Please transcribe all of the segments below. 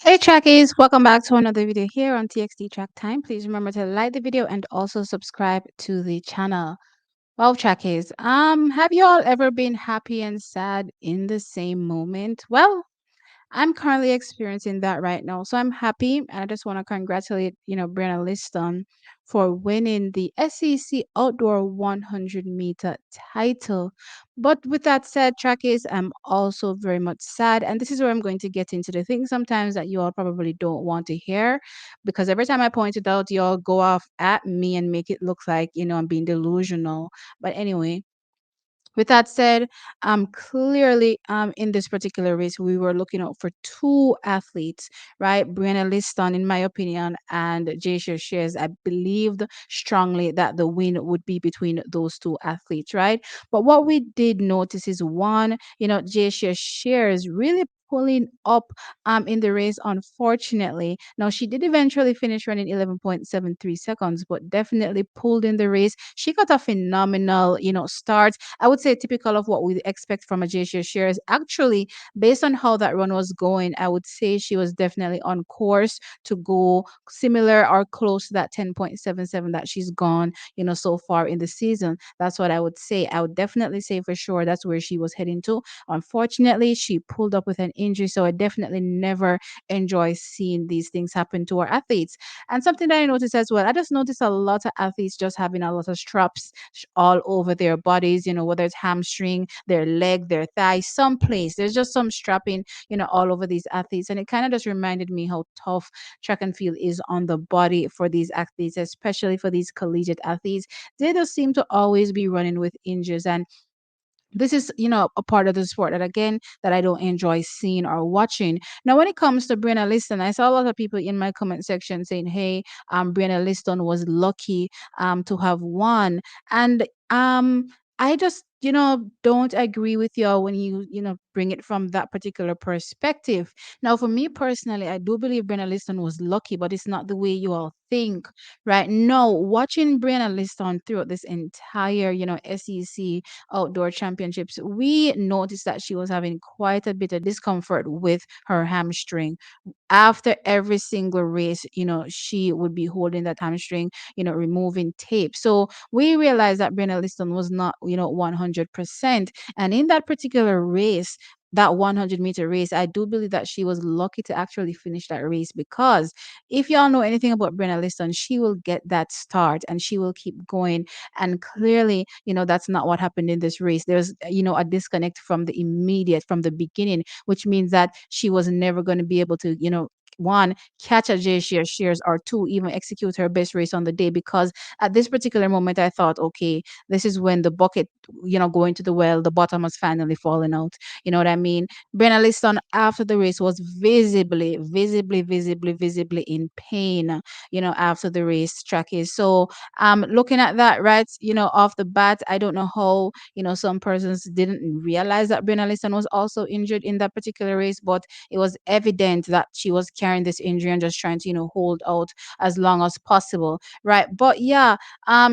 Hey trackies, welcome back to another video here on TXT Track Time. Please remember to like the video and also subscribe to the channel. Well, trackies, have you all ever been happy and sad in the same moment? Well, I'm currently experiencing that right now. So I'm happy and I just want to congratulate, Brianna Lyston for winning the SEC Outdoor 100-meter title. But with that said, trackies, I'm also very much sad. And this is where I'm going to get into the things sometimes that you all probably don't want to hear. Because every time I point it out, you all go off at me and make it look like, I'm being delusional. But anyway, with that said, clearly, in this particular race, we were looking out for two athletes, right? Brianna Liston, in my opinion, and Jasia Shares. I believed strongly that the win would be between those two athletes, right? But what we did notice is one, Jasia Shares really pulling up in the race, unfortunately. Now she did eventually finish running 11.73 seconds, but definitely pulled in the race. She got a phenomenal, start. I would say typical of what we expect from a JCS shares. Actually, based on how that run was going, I would say she was definitely on course to go similar or close to that 10.77 that she's gone, so far in the season. That's what I would say. I would definitely say for sure that's where she was heading to. Unfortunately, she pulled up with an injury, so I definitely never enjoy seeing these things happen to our athletes. And something that I noticed as well, I just noticed a lot of athletes just having a lot of straps all over their bodies, whether it's hamstring, their leg, their thigh, someplace. There's just some strapping, all over these athletes. And it kind of just reminded me how tough track and field is on the body for these athletes, especially for these collegiate athletes. They just seem to always be running with injuries. And this is a part of the sport that again that I don't enjoy seeing or watching. Now when it comes to Brianna Liston, I saw a lot of people in my comment section saying, hey, Brianna Liston was lucky to have won. And I just don't agree with you when you bring it from that particular perspective. Now for me personally, I do believe Brianna Liston was lucky, but it's not the way you all think. Right? No, watching Brianna Liston throughout this entire SEC outdoor championships, we noticed that she was having quite a bit of discomfort with her hamstring. After every single race, she would be holding that hamstring, removing tape. So we realized that Brenna Liston was not, 100%. And in that particular race, that 100-meter race, I do believe that she was lucky to actually finish that race because if y'all know anything about Brenna Liston, she will get that start and she will keep going. And clearly, that's not what happened in this race. There's, a disconnect from from the beginning, which means that she was never going to be able to, one, catch a J share shares, or two, even execute her best race on the day. Because at this particular moment, I thought, okay, this is when the bucket, going to the well, the bottom was finally falling out. You know what I mean? Brenna Liston after the race was visibly in pain, after the race track is. So looking at that, right, off the bat, I don't know how, some persons didn't realize that Brenna Liston was also injured in that particular race, but it was evident that she was carrying this injury and just trying to, hold out as long as possible. Right. But yeah,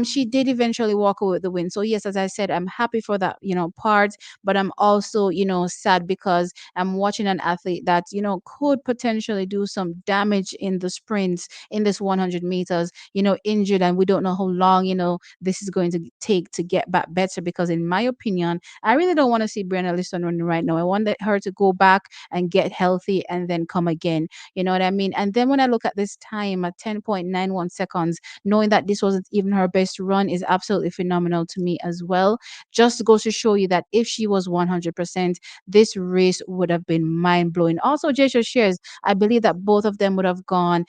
she did eventually walk away with the win. So yes, as I said, I'm happy for that, part, but I'm also, sad because I'm watching an athlete that, could potentially do some damage in the sprints in this 100 meters, injured, and we don't know how long, this is going to take to get back better. Because in my opinion, I really don't want to see Brianna Liston running right now. I want her to go back and get healthy and then come again. You know what I mean? And then when I look at this time at 10.91 seconds, knowing that this wasn't even her best run is absolutely phenomenal to me as well. Just goes to show you that if she was 100%, this race would have been mind blowing. Also, Jasia Shares, I believe that both of them would have gone,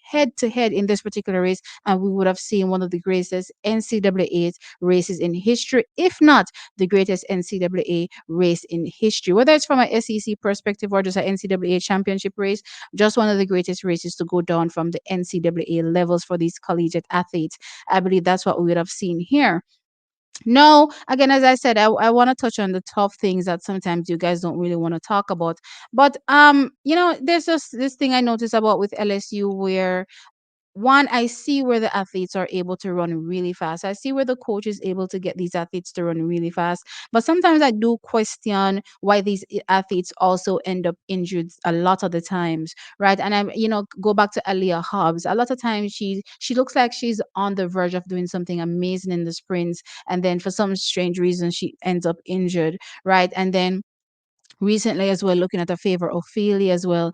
head to head in this particular race, and we would have seen one of the greatest NCAA races in history, if not the greatest NCAA race in history, whether it's from an SEC perspective or just an NCAA championship race, just one of the greatest races to go down from the NCAA levels for these collegiate athletes. I believe that's what we would have seen here. No, again, as I said, I want to touch on the tough things that sometimes you guys don't really want to talk about. But there's just this thing I noticed about with LSU where one, I see where the athletes are able to run really fast. I see where the coach is able to get these athletes to run really fast. But sometimes I do question why these athletes also end up injured a lot of the times, right? And I'm, go back to Aliyah Hobbs. A lot of times she looks like she's on the verge of doing something amazing in the sprints, and then for some strange reason she ends up injured, right? And then recently as well, looking at her favor Ophelia as well,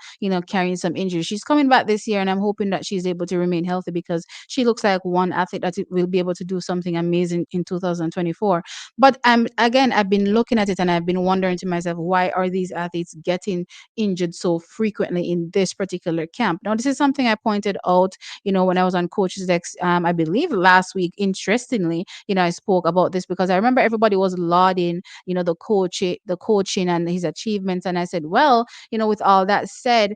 carrying some injuries. She's coming back this year, and I'm hoping that she's able to remain healthy because she looks like one athlete that will be able to do something amazing in 2024. But again, I've been looking at it and I've been wondering to myself, why are these athletes getting injured so frequently in this particular camp? Now, this is something I pointed out, when I was on Coach's Desk, I believe last week. Interestingly, I spoke about this because I remember everybody was lauding the coaching and his achievements, and I said, well, with all that said,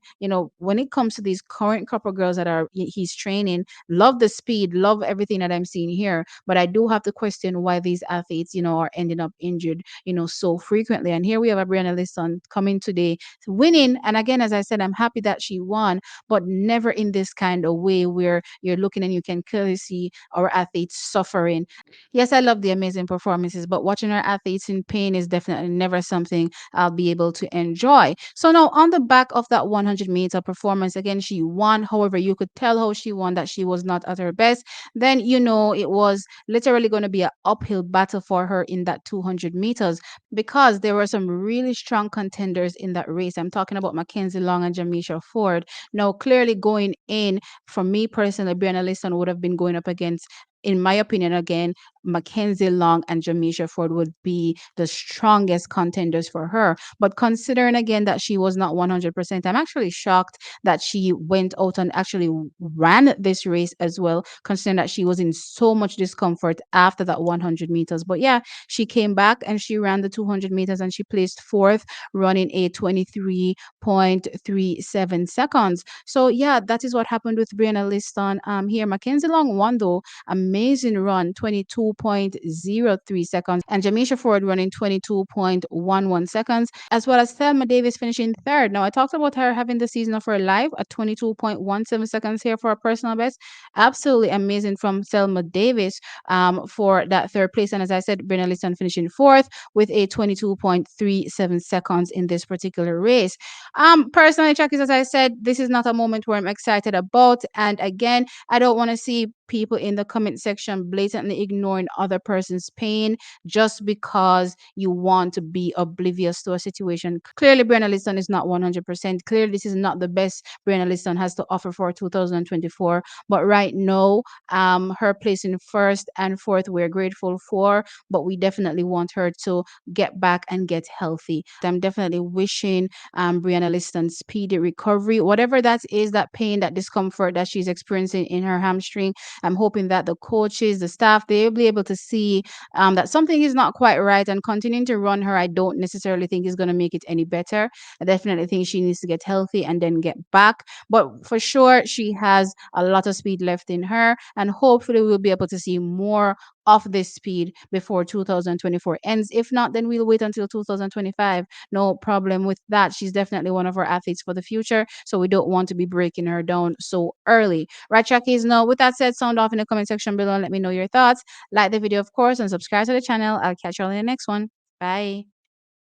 when it comes to these current couple girls that he's training, love the speed, love everything that I'm seeing here, but I do have to question why these athletes are ending up injured so frequently. And here we have a Brianna Lyston coming today, winning, and again, as I said, I'm happy that she won, but never in this kind of way where you're looking and you can clearly see our athletes suffering. Yes, I love the amazing performances, but watching our athletes in pain is definitely never something I'll be able to enjoy. So now, on the back of that 100-meter performance, again, she won. However, you could tell how she won that she was not at her best. Then, it was literally going to be an uphill battle for her in that 200 meters because there were some really strong contenders in that race. I'm talking about Mackenzie Long and Jamisha Ford. Now, clearly going in, for me personally, Brianna Lyston would have been going up against, in my opinion, again, Mackenzie Long and Jamisha Ford would be the strongest contenders for her. But considering again that she was not 100%, I'm actually shocked that she went out and actually ran this race as well, considering that she was in so much discomfort after that 100 meters. But yeah, she came back and she ran the 200 meters and she placed fourth, running a 23.37 seconds. So yeah, that is what happened with Brianna Liston. Here, Mackenzie Long won though, amazing run, 22.03 seconds, and Jamisha Ford running 22.11 seconds, as well as Thelma Davis finishing third. Now, I talked about her having the season of her life at 22.17 seconds here for a personal best. Absolutely amazing from Thelma Davis for that third place. And as I said, Brenna Liston finishing fourth with a 22.37 seconds in this particular race. Personally, Chuckies, as I said, this is not a moment where I'm excited about. And again, I don't want to see people in the comment section blatantly ignoring other person's pain just because you want to be oblivious to a situation. Clearly, Brianna Liston is not 100%. Clearly, this is not the best Brianna Liston has to offer for 2024. But right now, her placing first and fourth, we're grateful for, but we definitely want her to get back and get healthy. I'm definitely wishing Brianna Liston speedy recovery, whatever that is, that pain, that discomfort that she's experiencing in her hamstring. I'm hoping that the coaches, the staff, they'll be able to see that something is not quite right, and continuing to run her, I don't necessarily think is going to make it any better. I definitely think she needs to get healthy and then get back. But for sure, she has a lot of speed left in her, and hopefully we'll be able to see more of this speed before 2024 ends. If not, then we'll wait until 2025. No problem with that. She's definitely one of our athletes for the future, so we don't want to be breaking her down so early. Right, Jackies? No, with that said, sound off in the comment section below and let me know your thoughts. Like the video, of course, and subscribe to the channel. I'll catch you all in the next one. Bye.